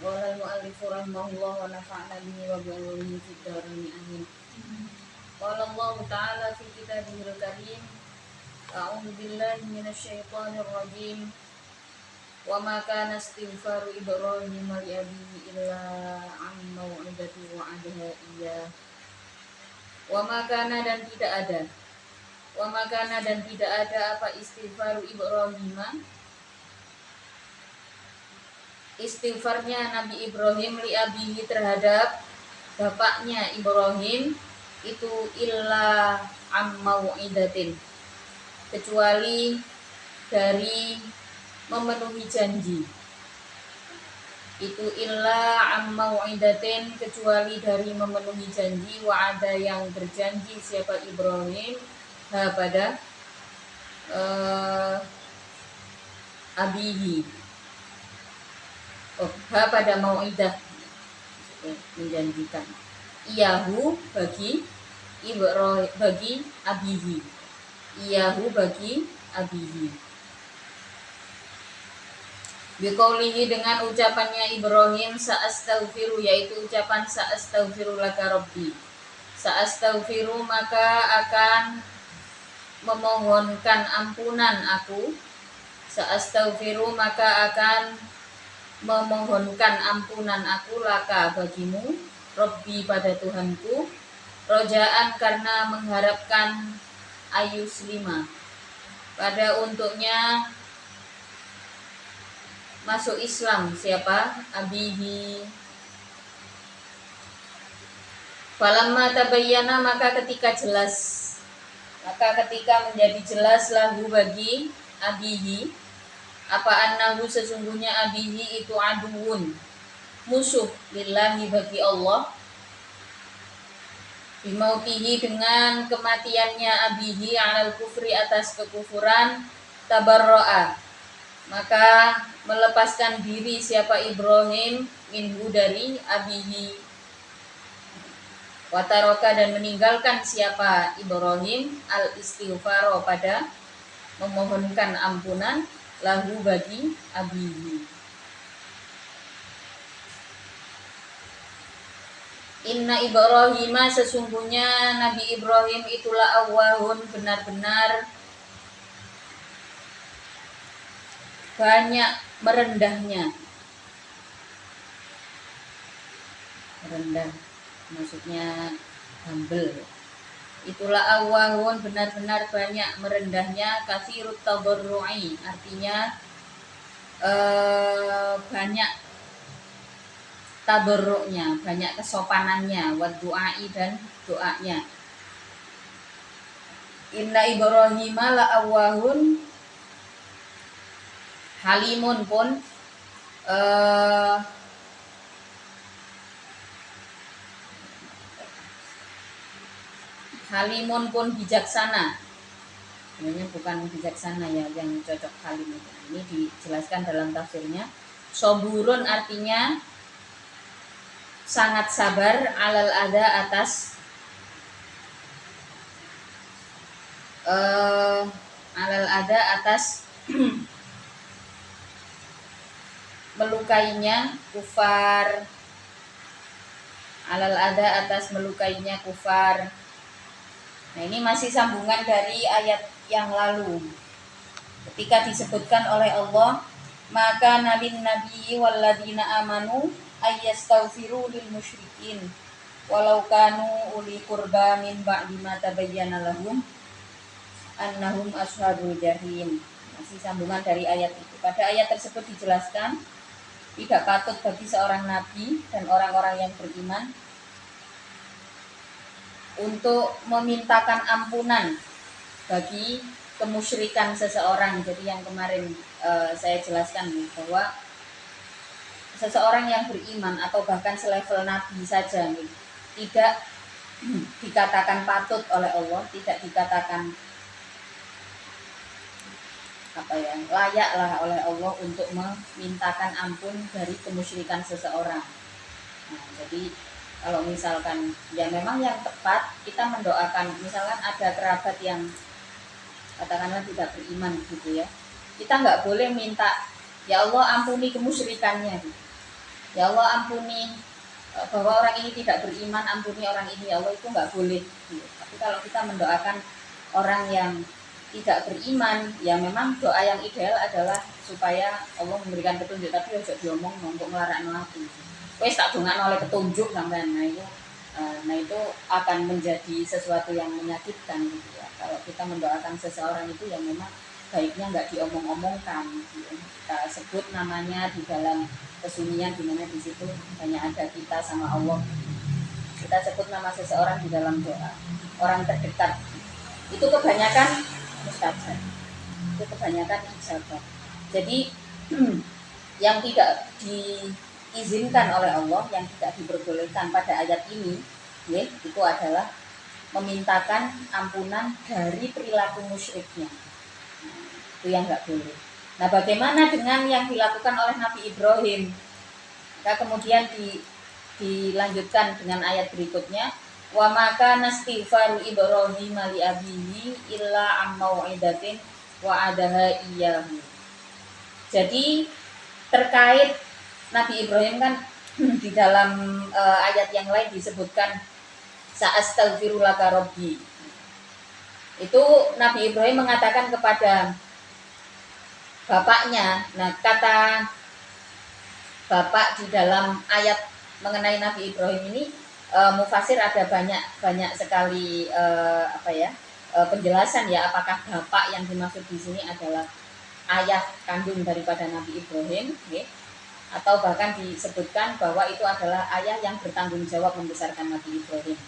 Qala al-mu'allifu rahimahullah wa nafa'na bihi wa bi'ulumihi fid dharain amin. Qala Allah ta'ala fi kitabihil karim, a'udzu billahi minasy syaithanir rajim. Wa ma kana istighfaru Ibrahim li abihi illa an mau'idati wa'adaha iyyah. Wa ma kana dan tidak ada. Wa ma kana dan tidak ada apa istighfaru Ibrahim, istighfarnya Nabi Ibrahim li abihi terhadap bapaknya Ibrahim itu illa am mau'idatin, kecuali dari memenuhi janji. Itu illa am mau'idatin, kecuali dari memenuhi janji, wa'ada yang berjanji siapa Ibrahim pada abihi, pada mau'idah, menjanjikan, iyahu bagi Ibrahim, bagi abihi, iyahu bagi abihi, biqaulihi dengan ucapannya Ibrahim sa'astaghfiru, yaitu ucapan sa'astaghfiru laka rabbi, sa'astaghfiru maka akan memohonkan ampunan aku, sa'astaghfiru maka akan memohonkan ampunan aku laka bagimu, Rabbi pada Tuhanku, rojaan karena mengharapkan ayuslima, pada untuknya masuk Islam siapa abihi. Falamma tabayyana maka ketika menjadi jelas lahu bagi abihi, apa annahu sesungguhnya abihi itu aduun, musuh, lillahi bagi Allah, bimautihi dengan kematiannya abihi, alal kufri atas kekufuran, tabarro'a maka melepaskan diri siapa Ibrahim minhu dari abihi, wataroka dan meninggalkan siapa Ibrahim al istighfaro pada memohonkan ampunan lahu bagi abihi. Inna Ibrahim sesungguhnya Nabi Ibrahim itulah awwahun benar-benar banyak merendahnya. Merendah maksudnya humble. Itulah awwahun benar-benar banyak merendahnya, katsirut tadarru'i artinya banyak tadarru'nya, banyak kesopanannya, wa du'ai dan doanya. Inna Ibrahim la awwahun, halimun pun halimun pun bijaksana. Sebenarnya bukan bijaksana ya yang cocok halim itu. Ini dijelaskan dalam tafsirnya. Soburun artinya sangat sabar, alal ada atas melukainya kufar, alal ada atas melukainya kufar. Nah, ini masih sambungan dari ayat yang lalu. Ketika disebutkan oleh Allah, maka nabin nabi walladina amanu ayyastaghfiru lil musyrikin walau kanu uli qurba min ba'di ma tabayyana lahum annahum ashabul jahim. Masih sambungan dari ayat itu. Pada ayat tersebut dijelaskan tidak patut bagi seorang nabi dan orang-orang yang beriman untuk memintakan ampunan bagi kemusyrikan seseorang. Jadi yang kemarin saya jelaskan bahwa seseorang yang beriman atau bahkan selevel nabi saja tidak dikatakan patut oleh Allah, tidak dikatakan layaklah oleh Allah untuk memintakan ampun dari kemusyrikan seseorang. Nah, jadi kalau misalkan ya memang yang tepat kita mendoakan, misalkan ada kerabat yang katakanlah tidak beriman gitu ya, kita nggak boleh minta ya Allah ampuni kemusyrikannya gitu. ya Allah ampuni bahwa orang ini tidak beriman, ampuni orang ini ya Allah, itu nggak boleh. Tapi kalau kita mendoakan orang yang tidak beriman, ya memang doa yang ideal adalah supaya Allah memberikan petunjuk, tapi ojo diomong untuk ngelarakno aku. Wes tak dongakno oleh petunjuk sampean. Nah itu akan menjadi sesuatu yang menyakitkan gitu ya. Kalau kita mendoakan seseorang itu ya memang baiknya nggak diomong-omongkan gitu ya. Kita sebut namanya di dalam kesunyian, di mana di situ hanya ada kita sama Allah. Kita sebut nama seseorang di dalam doa, orang terdekat. Itu kebanyakan mustajab. Itu kebanyakan ijabah. Jadi yang tidak diizinkan oleh Allah, yang tidak diperbolehkan pada ayat ini, ya, itu adalah memintakan ampunan dari perilaku musyriknya. Itu yang nggak boleh. Nah, bagaimana dengan yang dilakukan oleh Nabi Ibrahim? Nah, kemudian dilanjutkan dengan ayat berikutnya, wa maka nastighfaru Ibrahim li abihi illa am mau'idatin wa adaha iyyahu. Jadi terkait Nabi Ibrahim kan di dalam ayat yang lain disebutkan sa'astaghfirulaka rabbi. Itu Nabi Ibrahim mengatakan kepada bapaknya. Nah, kata bapak di dalam ayat mengenai Nabi Ibrahim ini mufasir ada banyak sekali penjelasan ya, apakah bapak yang dimaksud di sini adalah ayah kandung daripada Nabi Ibrahim, okay? Atau bahkan disebutkan bahwa itu adalah ayah yang bertanggung jawab membesarkan Nabi Ibrahim.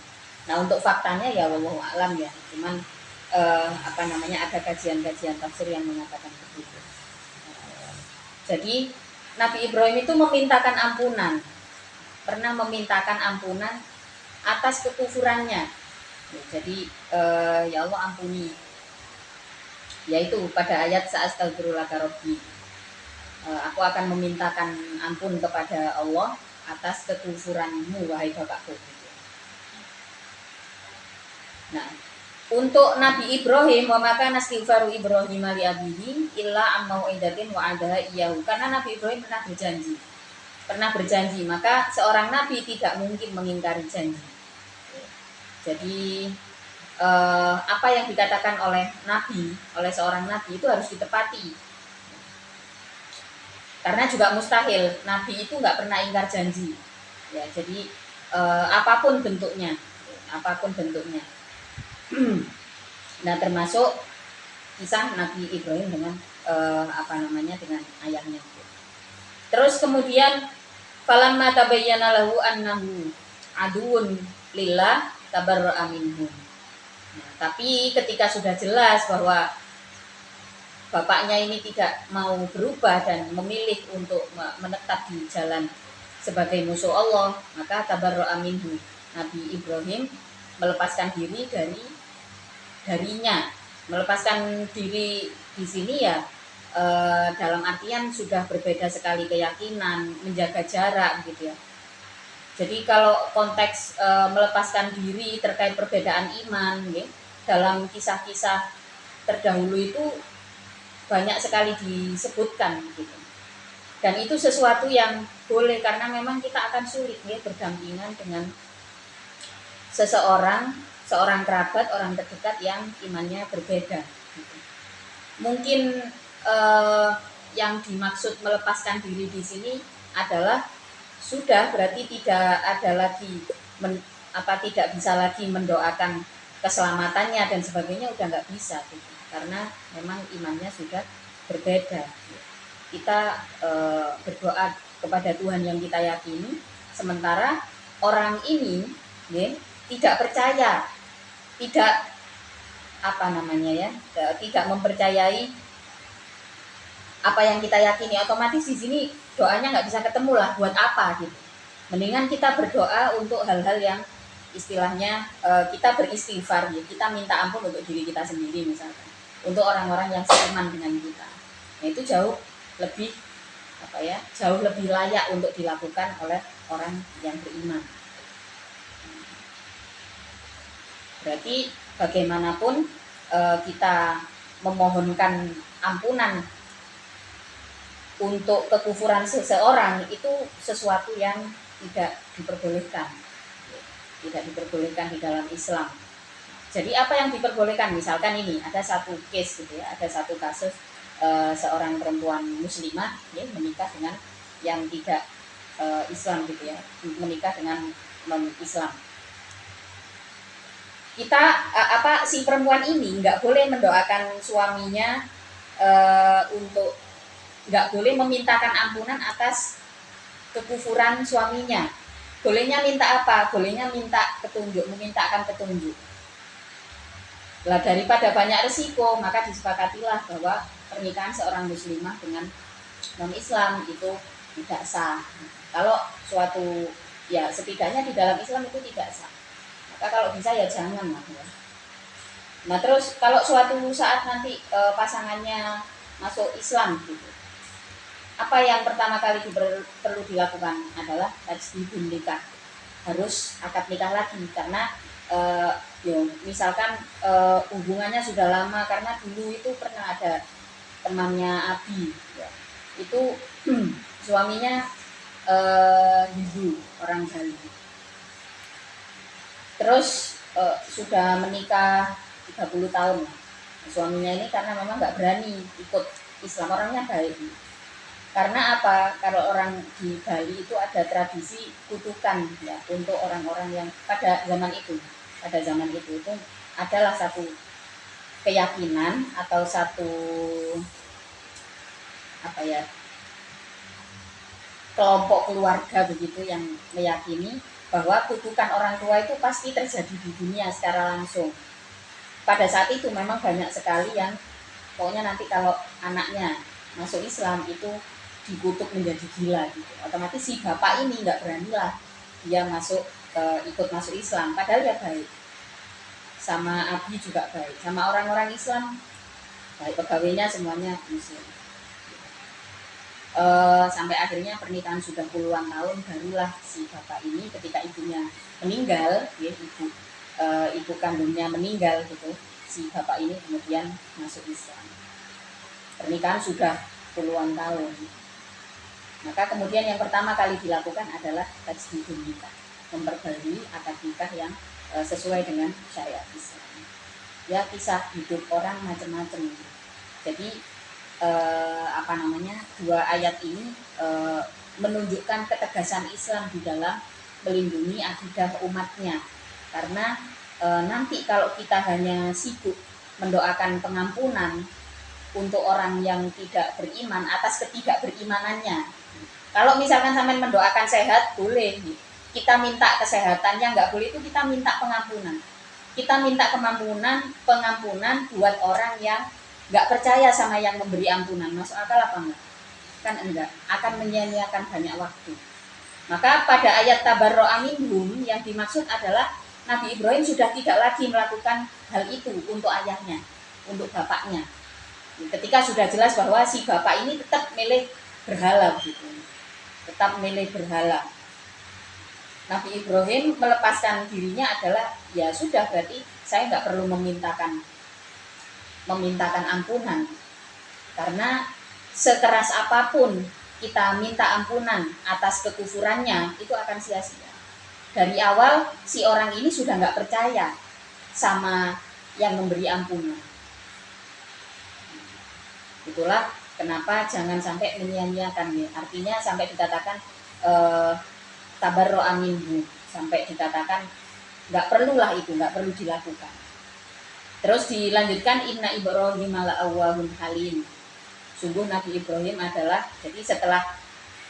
Nah, untuk faktanya ya wallahu a'lam ya, cuman ada kajian-kajian tafsir yang mengatakan begitu. Jadi Nabi Ibrahim itu memintakan ampunan, pernah memintakan ampunan atas kekufurannya. Jadi ya Allah ampuni, yaitu pada ayat sa'astaghfirulaka rabbi, aku akan memintakan ampun kepada Allah atas kekufuranmu wahai bapakku. Nah, untuk Nabi Ibrahim, wa maka nastighfaru Ibrahim li abihi illa am mau'idatin wa adaha iyyahu. Karena Nabi Ibrahim pernah berjanji, maka seorang nabi tidak mungkin mengingkari janji. Jadi apa yang dikatakan oleh seorang nabi itu harus ditepati. Karena juga mustahil nabi itu nggak pernah ingkar janji. Ya, jadi apapun bentuknya. Nah, termasuk kisah Nabi Ibrahim dengan dengan ayahnya. Terus kemudian falamma tabayyana lahu annahu aduun lillah tabarra'a minhu. Nah, tapi ketika sudah jelas bahwa bapaknya ini tidak mau berubah dan memilih untuk menetap di jalan sebagai musuh Allah, maka tabarra'a minhu. Nabi Ibrahim melepaskan diri darinya. Melepaskan diri di sini ya dalam artian sudah berbeda sekali keyakinan, menjaga jarak gitu ya. Jadi kalau konteks melepaskan diri terkait perbedaan iman ya, dalam kisah-kisah terdahulu itu banyak sekali disebutkan gitu. Dan itu sesuatu yang boleh karena memang kita akan sulit ya berdampingan dengan seorang kerabat, orang terdekat yang imannya berbeda. Mungkin yang dimaksud melepaskan diri di sini adalah sudah berarti tidak ada lagi tidak bisa lagi mendoakan keselamatannya dan sebagainya, udah nggak bisa gitu. Karena memang imannya sudah berbeda. Kita berdoa kepada Tuhan yang kita yakini, sementara orang ini ya, tidak percaya, tidak tidak mempercayai apa yang kita yakini, otomatis di sini doanya nggak bisa ketemu lah, buat apa gitu. Mendingan kita berdoa untuk hal-hal yang istilahnya kita beristighfar ya, kita minta ampun untuk diri kita sendiri misalkan, untuk orang-orang yang seiman dengan kita. Nah, itu jauh lebih layak untuk dilakukan oleh orang yang beriman. Berarti bagaimanapun kita memohonkan ampunan untuk kekufuran seseorang itu sesuatu yang tidak diperbolehkan, tidak diperbolehkan di dalam Islam. Jadi apa yang diperbolehkan, misalkan ini ada satu case gitu ya, ada satu kasus seorang perempuan muslimah ya, menikah dengan yang tidak Islam gitu ya, menikah dengan non Islam. Kita si perempuan ini nggak boleh mendoakan suaminya untuk, nggak boleh memintakan ampunan atas kekufuran suaminya. Bolehnya minta apa? Bolehnya minta petunjuk, memintakan petunjuk. Lah daripada banyak resiko, maka disepakatilah bahwa pernikahan seorang muslimah dengan non-Islam itu tidak sah. Kalau suatu, ya setidaknya di dalam Islam itu tidak sah. Maka kalau bisa ya jangan lah ya. Nah terus kalau suatu saat nanti pasangannya masuk Islam gitu, apa yang pertama kali perlu dilakukan adalah tajdidun nikah, harus akad nikah lagi, karena misalkan hubungannya sudah lama, karena dulu itu pernah ada temannya Abi ya, itu suaminya Hindu, orang Bali, terus sudah menikah 30 tahun. Suaminya ini karena memang nggak berani ikut Islam, orangnya baik. Karena apa? Kalau orang di Bali itu ada tradisi kutukan ya, untuk orang-orang yang pada zaman itu adalah satu keyakinan atau satu apa ya, kelompok keluarga begitu yang meyakini bahwa kutukan orang tua itu pasti terjadi di dunia secara langsung. Pada saat itu memang banyak sekali yang pokoknya nanti kalau anaknya masuk Islam itu dikutuk menjadi gila gitu. Otomatis si bapak ini nggak beranilah dia ikut masuk Islam, padahal ya baik. Sama Abi juga baik, sama orang-orang Islam baik, pegawainya semuanya Muslim. Sampai akhirnya pernikahan sudah puluhan tahun, barulah si bapak ini ketika ibunya meninggal ya, ibu kandungnya meninggal gitu, si bapak ini kemudian masuk Islam. Pernikahan sudah puluhan tahun, maka kemudian yang pertama kali dilakukan adalah tajdidun nikah, memperbarui akad nikah yang sesuai dengan syariat Islam. Ya, kisah hidup orang macam-macam. Jadi dua ayat ini menunjukkan ketegasan Islam di dalam melindungi akidah umatnya. Karena nanti kalau kita hanya sibuk mendoakan pengampunan untuk orang yang tidak beriman atas ketidakberimanannya. Kalau misalkan sampai mendoakan sehat boleh, kita minta kesehatannya nggak boleh, itu kita minta pengampunan. Kita minta pengampunan buat orang yang nggak percaya sama yang memberi ampunan. Masuk akal apa enggak? Kan enggak, akan menyia-nyiakan banyak waktu. Maka pada ayat tabarro'a minhum yang dimaksud adalah Nabi Ibrahim sudah tidak lagi melakukan hal itu untuk ayahnya, untuk bapaknya. Ketika sudah jelas bahwa si bapak ini tetap milih berhala gitu, tetap milih berhala. Nabi Ibrahim melepaskan dirinya adalah ya sudah, berarti saya nggak perlu memintakan ampunan, karena sekeras apapun kita minta ampunan atas kekufurannya itu akan sia-sia. Dari awal si orang ini sudah nggak percaya sama yang memberi ampunan. Itulah kenapa jangan sampai menyia-nyiakan ya. Artinya sampai dikatakan tabarro'a minhu, sampai dikatakan nggak perlulah itu, nggak perlu dilakukan. Terus dilanjutkan inna Ibrahim la'awwahun halim. Sungguh Nabi Ibrahim adalah, jadi setelah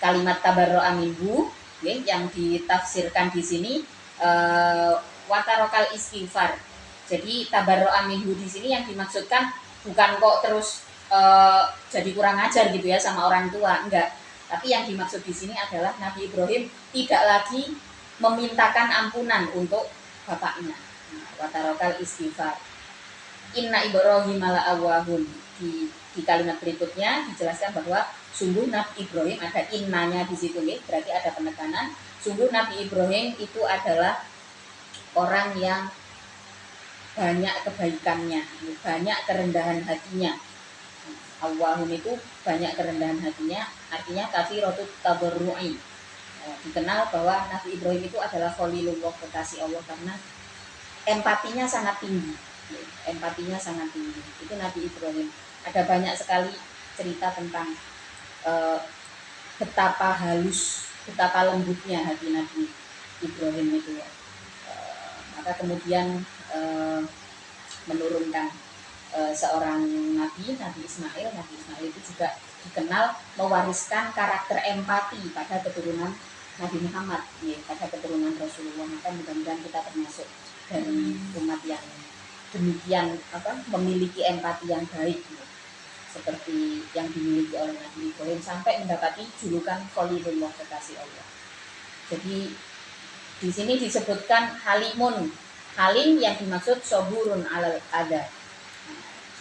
kalimat tabarro'a minhu ya, yang ditafsirkan di sini watarokal istighfar. Jadi tabarro'a minhu di sini yang dimaksudkan bukan kok terus jadi kurang ajar gitu ya sama orang tua, enggak. Tapi yang dimaksud di sini adalah Nabi Ibrahim tidak lagi memintakan ampunan untuk bapaknya. Watarokal istighfar. Inna Ibrahim la'awwahun. Di kalimat berikutnya dijelaskan bahwa sungguh Nabi Ibrahim, ada innanya di situ ya, berarti ada penekanan. Sungguh Nabi Ibrahim itu adalah orang yang banyak kebaikannya, banyak kerendahan hatinya. Awwahun itu banyak kerendahan hatinya, artinya katsirotut tadarru'i. Dikenal bahwa Nabi Ibrahim itu adalah khalilullah, kekasih Allah, karena empatinya sangat tinggi. Empatinya sangat tinggi. Itu Nabi Ibrahim. Ada banyak sekali cerita tentang betapa halus, betapa lembutnya hati Nabi Ibrahim itu ya. Maka kemudian menurunkan seorang nabi Ismail. Nabi Ismail itu juga dikenal mewariskan karakter empati pada keturunan Nabi Muhammad, ya, pada keturunan Rasulullah. Maka mudah-mudahan kita termasuk dari umat yang demikian memiliki empati yang baik, ya, seperti yang dimiliki oleh Nabi Ibrahim sampai mendapati julukan Khalilullah, kekasih Allah. Jadi di sini disebutkan halimun. Halim yang dimaksud soburun alal ada.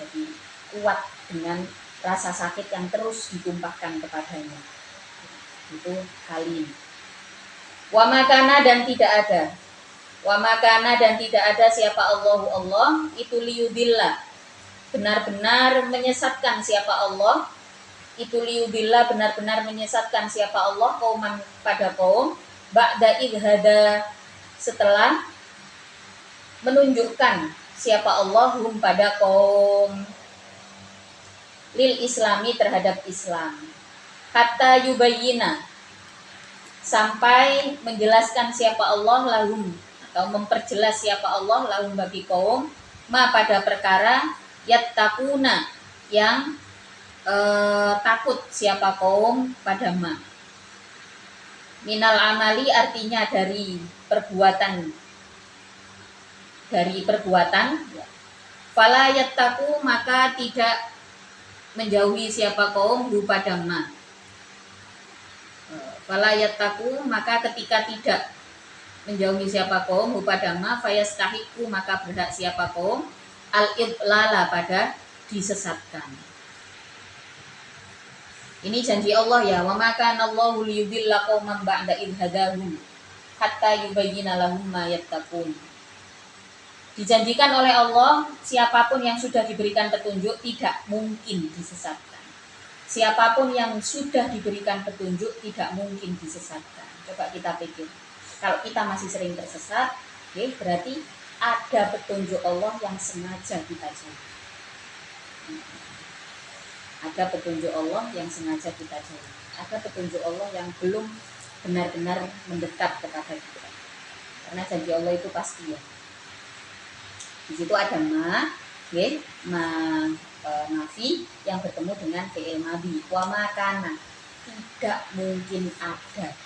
Jadi kuat dengan rasa sakit yang terus ditumpahkan kepadanya. Itu halim. Wa makana dan tidak ada. Wa makana dan tidak ada siapa Allahu Allah itu liyudillah. Benar-benar menyesatkan siapa Allah. Itu liyudillah, benar-benar menyesatkan siapa Allah kauman pada kaum ba'da idhada, setelah menunjukkan siapa Allah hum pada kaum lil islami, terhadap Islam, hatta yubayyina, sampai menjelaskan siapa Allah lahum, atau memperjelas siapa Allah lahum bagi kaum ma pada perkara yattaquna, yang takut siapa kaum pada ma. Minal amali artinya dari perbuatan, fala yattaqu, maka tidak menjauhi siapa kaum hu pada ma. Fala yattaqu, maka ketika tidak menjauhi siapa kaum hu pada ma, fayastahiqu, maka berhak siapa kaum al-idlala, pada disesatkan. Ini janji Allah ya, wa ma kana Allahu liyudilla qauman ba'da idh hadahum hatta yubayyina lahum ma yattaqun. Dijanjikan oleh Allah, siapapun yang sudah diberikan petunjuk tidak mungkin disesatkan. Siapapun yang sudah diberikan petunjuk tidak mungkin disesatkan. Coba kita pikir, kalau kita masih sering tersesat, okay, berarti ada petunjuk Allah yang sengaja kita jauhi. Ada petunjuk Allah yang sengaja kita jauhi. Ada petunjuk Allah yang belum benar-benar mendekat kepada kita. Karena janji Allah itu pasti ya. Di situ ada ma, okay, nafi yang bertemu dengan fi'il madhi. Wa makana, tidak mungkin ada.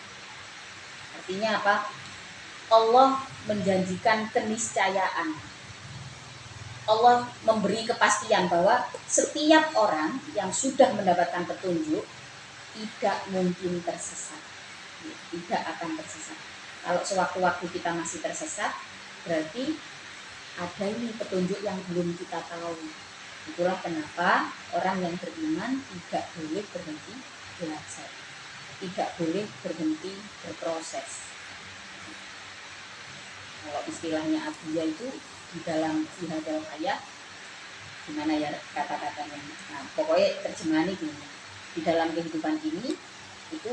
Artinya apa? Allah menjanjikan keniscayaan. Allah memberi kepastian bahwa setiap orang yang sudah mendapatkan petunjuk tidak mungkin tersesat. Tidak akan tersesat. Kalau sewaktu-waktu kita masih tersesat, berarti ada ini petunjuk yang belum kita tahu. Itulah kenapa orang yang beriman tidak boleh berhenti belajar, tidak boleh berhenti berproses. Kalau istilahnya Abdiyah itu di dalam Jihadul Hayat, gimana ya kata-katanya? Nah, pokoknya terjemahannya gini, di dalam kehidupan ini itu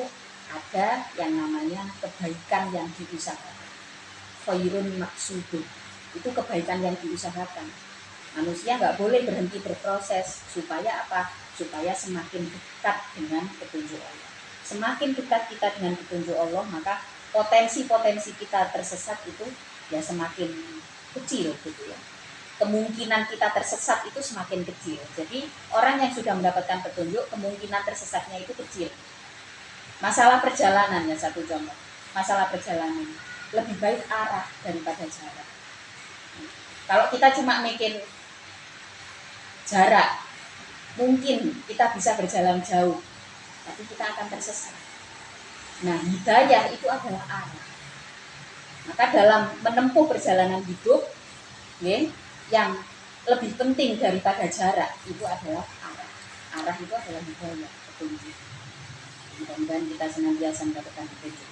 ada yang namanya kebaikan yang diusahakan. Khairun maksudun, itu kebaikan yang diusahakan. Manusia nggak boleh berhenti berproses. Supaya apa? Supaya semakin dekat dengan petunjuk Allah. Semakin dekat kita dengan petunjuk Allah, maka potensi-potensi kita tersesat itu ya semakin kecil gitu ya. Kemungkinan kita tersesat itu semakin kecil. Jadi orang yang sudah mendapatkan petunjuk, kemungkinan tersesatnya itu kecil. Masalah perjalanan ya, satu contoh. Masalah perjalanan, lebih baik arah daripada jarak. Kalau kita cuma mikir jarak, mungkin kita bisa berjalan jauh, tapi kita akan tersesat. Nah, hidayah itu adalah arah. Maka dalam menempuh perjalanan hidup, ya, yang lebih penting daripada jarak itu adalah arah. Arah itu adalah hidayah, petunjuk. Mudah-mudahan kita senantiasa mendapatkan petunjuk.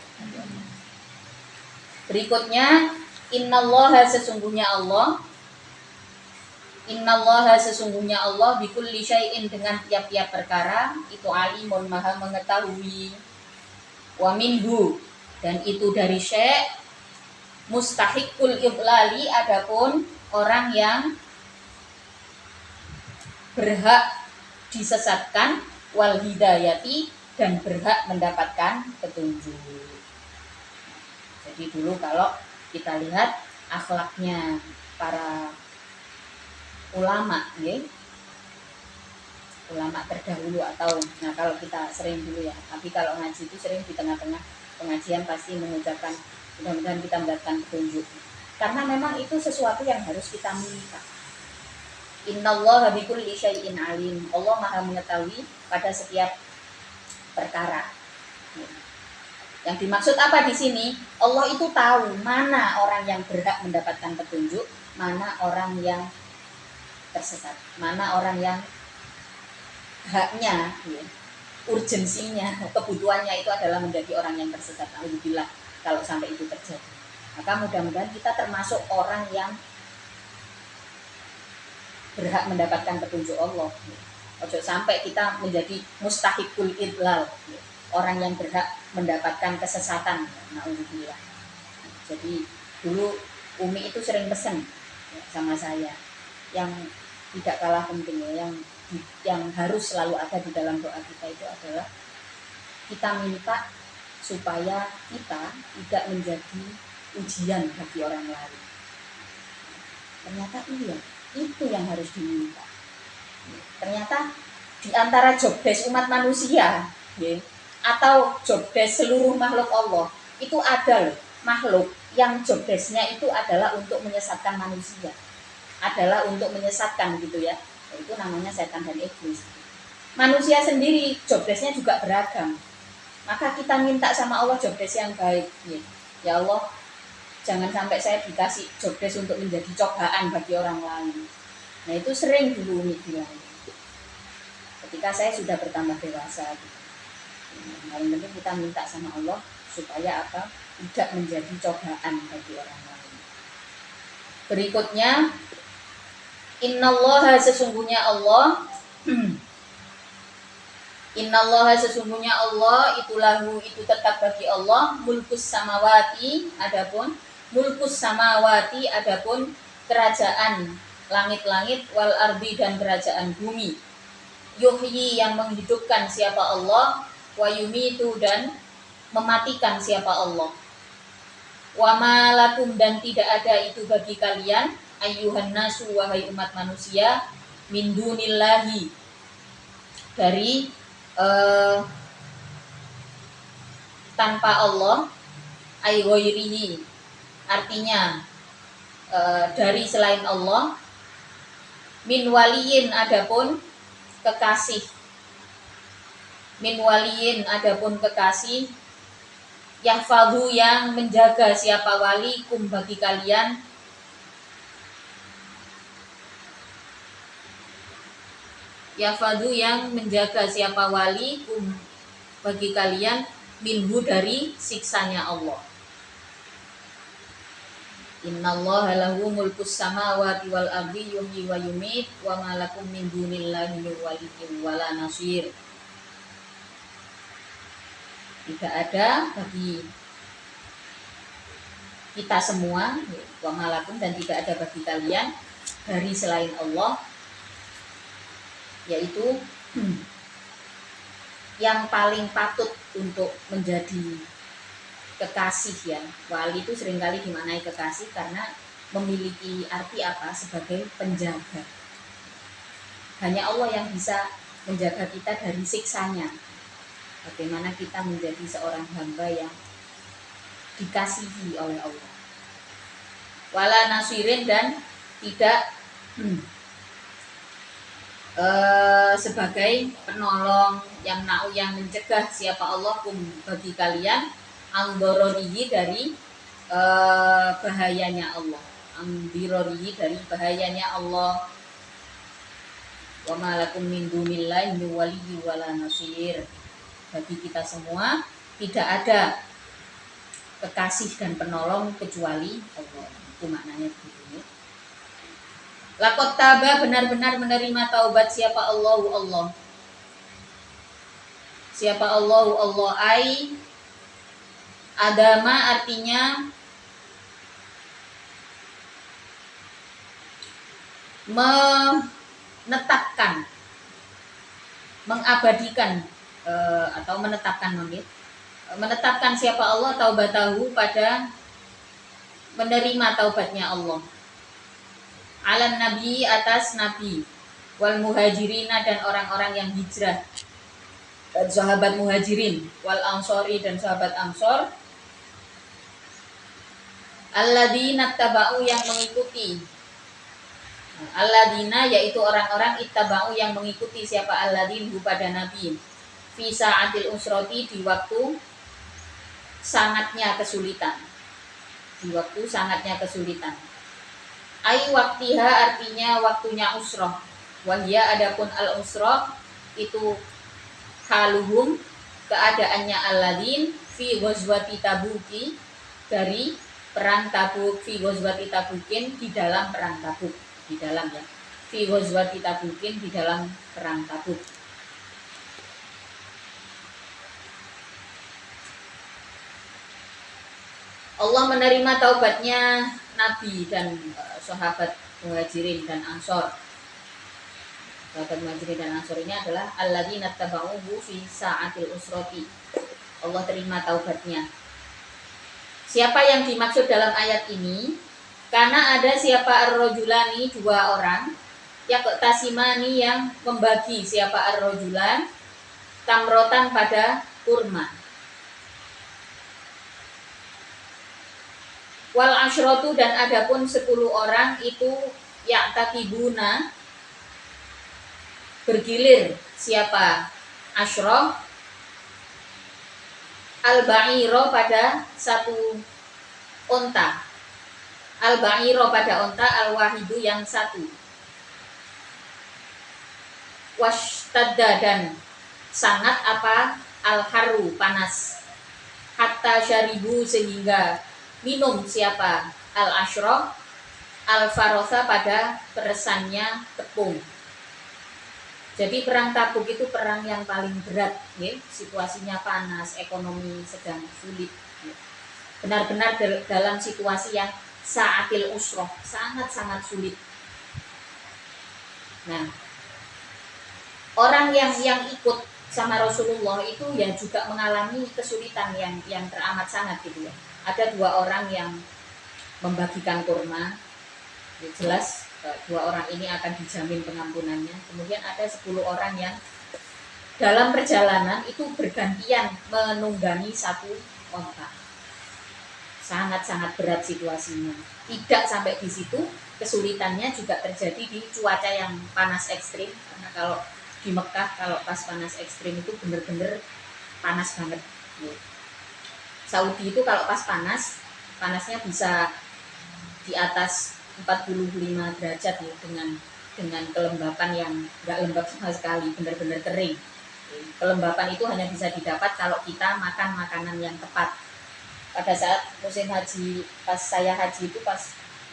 Berikutnya, innallaha, sesungguhnya Allah, Innallaha sesungguhnya Allah bikulli syai'in dengan tiap-tiap perkara itu alimun maha mengetahui. Wa minhu dan itu dari syai' mustahiqul idlali adapun orang yang berhak disesatkan wal hidayati dan berhak mendapatkan petunjuk. Jadi dulu kalau kita lihat akhlaknya para ulama, ya, ulama terdahulu atau nah kalau kita sering dulu ya, tapi kalau ngaji itu sering di tengah-tengah pengajian pasti mengucapkan mudah-mudahan kita mendapatkan petunjuk karena memang itu sesuatu yang harus kita minta. Innallaha bikulli syai'in alim. Allah maha mengetahui pada setiap perkara. Yang dimaksud apa di sini? Allah itu tahu mana orang yang berhak mendapatkan petunjuk, mana orang yang tersesat, mana orang yang haknya, ya, urgensinya, kebutuhannya itu adalah menjadi orang yang tersesat. Alhamdulillah kalau sampai itu terjadi. Maka mudah-mudahan kita termasuk orang yang berhak mendapatkan petunjuk Allah. Ojo sampai kita menjadi mustahiqul idlal, orang yang berhak mendapatkan kesesatan. Alhamdulillah. Jadi dulu Umi itu sering pesen sama saya yang tidak kalah penting ya, yang harus selalu ada di dalam doa kita itu adalah kita minta supaya kita tidak menjadi ujian bagi orang lain. Ternyata iya, itu yang harus diminta. Ternyata di antara job desk umat manusia, ya, atau job desk seluruh makhluk Allah, itu ada loh makhluk yang job desknya itu adalah untuk menyesatkan manusia, adalah untuk menyesatkan gitu ya. Itu namanya setan dan iblis. Manusia sendiri job desknya juga beragam. Maka kita minta sama Allah job desk yang baik. Ya Allah, jangan sampai saya dikasih job desk untuk menjadi cobaan bagi orang lain. Nah itu sering dulu Umi bilang. Ketika saya sudah bertambah dewasa, paling penting kita minta sama Allah supaya apa? Tidak menjadi cobaan bagi orang lain. Berikutnya, Innallaha sesungguhnya Allah Innallaha sesungguhnya Allah itulahu itu tetap bagi Allah mulkus samawati adapun mulkus samawati adapun kerajaan langit-langit wal ardi dan kerajaan bumi. Yuhyi yang menghidupkan siapa Allah, wa yumitu dan mematikan siapa Allah. Wa ma lakum dan tidak ada itu bagi kalian ayyuhan nasu wahai umat manusia min dunillahi dari tanpa Allah ay ghairihi artinya dari selain Allah min waliyin adapun kekasih min waliyin adapun kekasih yahfadhu yang menjaga siapa wali kum bagi kalian yahfadhu yang menjaga siapa wali kum bagi kalian minhu dari siksanya Allah. Innallaha lahu mulkus samawati wal ardi yuhyi wa yumit wa ma lakum min dunillahi min waliyyin wala nasir. Tidak ada bagi kita semua wa ma lakum dan tidak ada bagi kalian dari selain Allah yaitu yang paling patut untuk menjadi kekasih ya. Wali itu seringkali dimaknai kekasih karena memiliki arti apa? Sebagai penjaga. Hanya Allah yang bisa menjaga kita dari siksanya. Bagaimana kita menjadi seorang hamba yang dikasihi oleh Allah. Wala nasirin dan tidak sebagai penolong yang mencegah siapa Allah kum bagi kalian angdororihi dari bahayanya Allah angdirorihi dari bahayanya Allah wa malakum min dunillahi min waliyyin wala nasir. Bagi kita semua tidak ada kekasih dan penolong kecuali Allah. Itu maknanya begitu. Lakot taba, benar-benar menerima taubat siapa Allahu Allah. Siapa Allahu Allah ai adama artinya menetapkan, mengabadikan atau menetapkan menetapkan siapa Allah taubatahu pada menerima taubatnya Allah. Alan nabi, atas nabi, wal muhajirina, dan orang-orang yang hijrah, dan sahabat muhajirin, wal ansori, dan sahabat ansor, alladzina tabau, yang mengikuti. Alladzina yaitu orang-orang ittaba'u yang mengikuti siapa alladzin pada nabi fi sa'atil usrati, di waktu sangatnya kesulitan. Di waktu sangatnya kesulitan. Ai waktiha artinya waktunya usrah. Wahya adapun al usrah itu haluhum keadaannya alladzin fi ghazwati tabuki, dari perang Tabuk, fi ghazwati tabukin, di dalam perang Tabuk, di dalam ya, fi ghazwati tabukin, di dalam perang Tabuk. Allah menerima taubatnya Nabi dan sahabat muhajirin dan ansor. Sahabat muhajirin dan ansor ini adalah alladzina tabauhu fi sa'atil usrati. Allah terima taubatnya. Siapa yang dimaksud dalam ayat ini? Karena ada siapa ar-rajulani, dua orang, yaqtasimani, yang membagi siapa ar-rajulan tamrotan, pada kurma. Wal asyratu, dan adapun 10 orang itu ya'takibuna, bergilir siapa asyroh al-ba'iro, pada satu onta, al-ba'iro pada onta, al-wahidu yang satu, washtadda, dan sangat apa al-haru, panas, hatta syaribu, sehingga minum siapa al-asyroh al-farosa, pada peresannya tepung. Jadi perang Tabuk itu perang yang paling berat, ya. Situasinya panas, ekonomi sedang sulit, ya. Benar-benar dalam situasi yang sa'atil usroh, sangat-sangat sulit. Nah, orang yang ikut sama Rasulullah itu ya juga mengalami kesulitan yang teramat sangat gitu ya. Ada 2 orang yang membagikan kurma, ya jelas 2 orang ini akan dijamin pengampunannya. Kemudian ada 10 orang yang dalam perjalanan itu bergantian menunggangi satu onta. Sangat-sangat berat situasinya. Tidak sampai di situ, kesulitannya juga terjadi di cuaca yang panas ekstrim. Karena kalau di Mekah kalau pas panas ekstrim itu benar-benar panas banget. Saudi itu kalau pas panasnya bisa di atas 45 derajat ya, dengan kelembapan yang nggak lembab sama sekali, benar-benar kering. Kelembapan itu hanya bisa didapat kalau kita makan makanan yang tepat. Pada saat musim haji, pas saya haji itu pas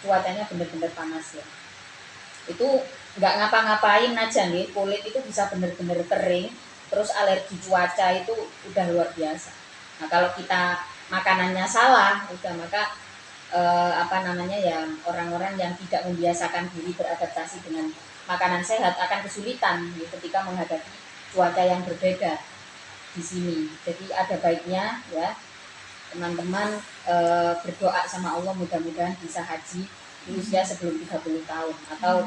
cuacanya benar-benar panas ya. Itu nggak ngapa-ngapain aja nih, kulit itu bisa benar-benar kering, terus alergi cuaca itu udah luar biasa. Nah kalau kita makanannya salah, udah maka ya, orang-orang yang tidak membiasakan diri beradaptasi dengan makanan sehat akan kesulitan ya, ketika menghadapi cuaca yang berbeda di sini. Jadi ada baiknya ya teman-teman berdoa sama Allah mudah-mudahan bisa haji di usia sebelum 30 tahun atau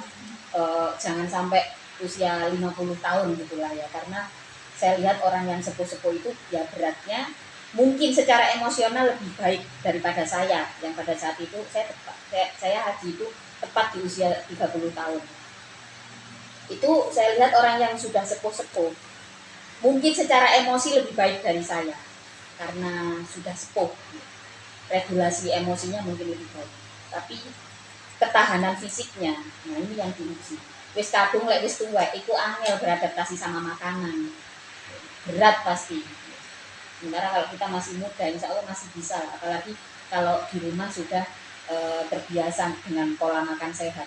jangan sampai usia 50 tahun gitulah ya, karena saya lihat orang yang sepuh-sepuh itu ya beratnya mungkin secara emosional lebih baik daripada saya yang pada saat itu saya haji itu tepat di usia 30 tahun. Itu saya lihat orang yang sudah sepuh-sepuh mungkin secara emosi lebih baik dari saya karena sudah sepuh, regulasi emosinya mungkin lebih baik, tapi ketahanan fisiknya, nah ini yang diuji. Wis kadung lek wis tuwek iku angel beradaptasi sama makanan, berat pasti. Sementara kalau kita masih muda, insya Allah masih bisa, apalagi kalau di rumah sudah terbiasa dengan pola makan sehat.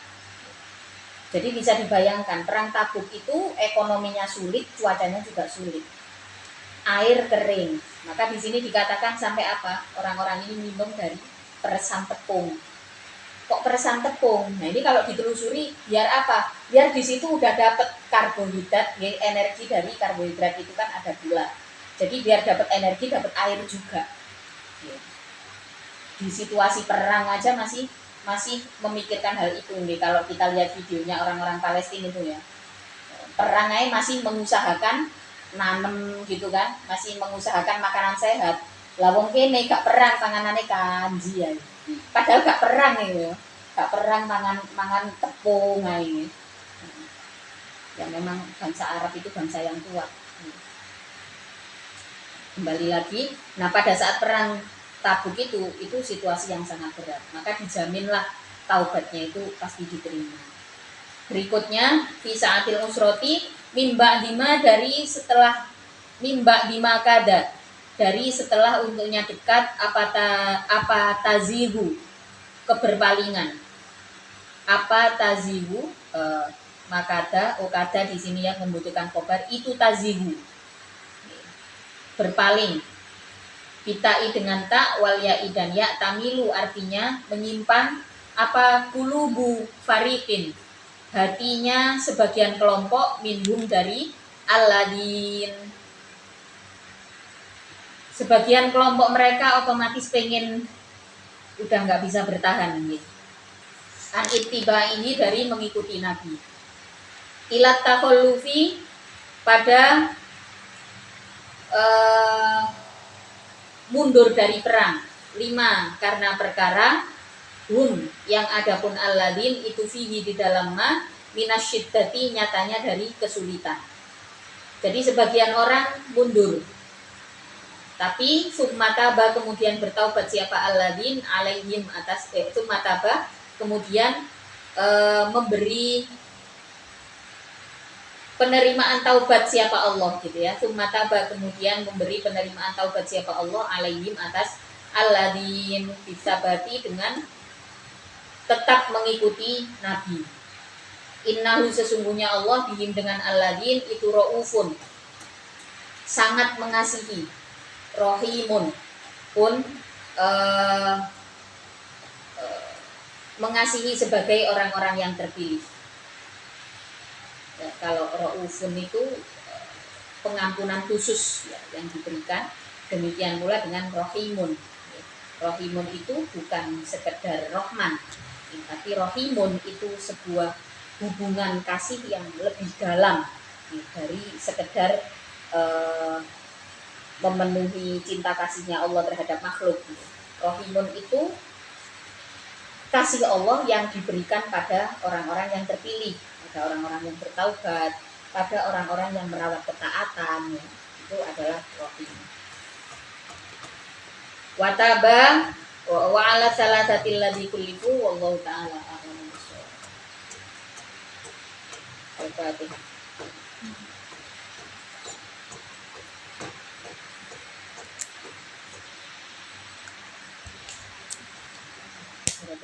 Jadi bisa dibayangkan perang Tabuk itu ekonominya sulit, cuacanya juga sulit. Air kering. Maka di sini dikatakan sampai apa? Orang-orang ini minum dari peresan tepung. Kok peresan tepung? Nah, ini kalau ditelusuri biar apa? Biar di situ udah dapat karbohidrat, ya, energi dari karbohidrat itu kan ada gula. Jadi biar dapat energi, dapat air juga. Di situasi perang aja masih memikirkan hal itu nih. Kalau kita lihat videonya orang-orang Palestina itu ya, perang aja masih mengusahakan nanem gitu kan, masih mengusahakan makanan sehat. Lah wong kene gak perang panganane kanji ya. Padahal gak perang ya. Gak perang mangan tepung ae. Ya memang bangsa Arab itu bangsa yang kuat. Kembali lagi, nah pada saat perang Tabuk itu situasi yang sangat berat, maka dijaminlah taubatnya itu pasti diterima. Berikutnya fisaatil usroti mimba dima dari setelah mimba dima kada dari setelah untuknya dekat apa tazihu keberpalingan apa tazihu makada okada di sini yang membutuhkan kobar itu tazihu berpaling. Bitai dengan tak wal ya'i dan ya tamilu artinya menyimpan apa kulubu fariqin hatinya sebagian kelompok minhum dari alladin sebagian kelompok mereka otomatis pengen udah nggak bisa bertahan gitu. An ittiba ini dari mengikuti Nabi. Ilat takhallufi pada mundur dari perang. 5 karena perkara yang adapun alladin itu fihi di dalam minasyiddati nyatanya dari kesulitan. Jadi sebagian orang mundur. Tapi summataba kemudian bertaubat siapa alladin alaihim atas summataba kemudian memberi penerimaan taubat siapa Allah gitu ya. Summataba kemudian memberi penerimaan taubat siapa Allah alaihim atas alladzin bisabati dengan tetap mengikuti Nabi. Innahu sesungguhnya Allah bihim dengan alladzin itu raufun sangat mengasihi, rohimun pun mengasihi sebagai orang-orang yang terpilih. Ya, kalau raufun itu pengampunan khusus ya, yang diberikan, demikian pula dengan rohimun. Rohimun itu bukan sekedar rohman, tapi rohimun itu sebuah hubungan kasih yang lebih dalam ya, dari sekedar memenuhi cinta kasihnya Allah terhadap makhluk. Rohimun itu kasih Allah yang diberikan pada orang-orang yang terpilih, pada orang-orang yang bertaubat, pada orang-orang yang merawat ketaatan, ya. Itu adalah rohimun. Wataba wa ala salasatil ladzi kullifu wallahu taala a'lam bishawab. Al-Fatihah.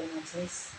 Majlis.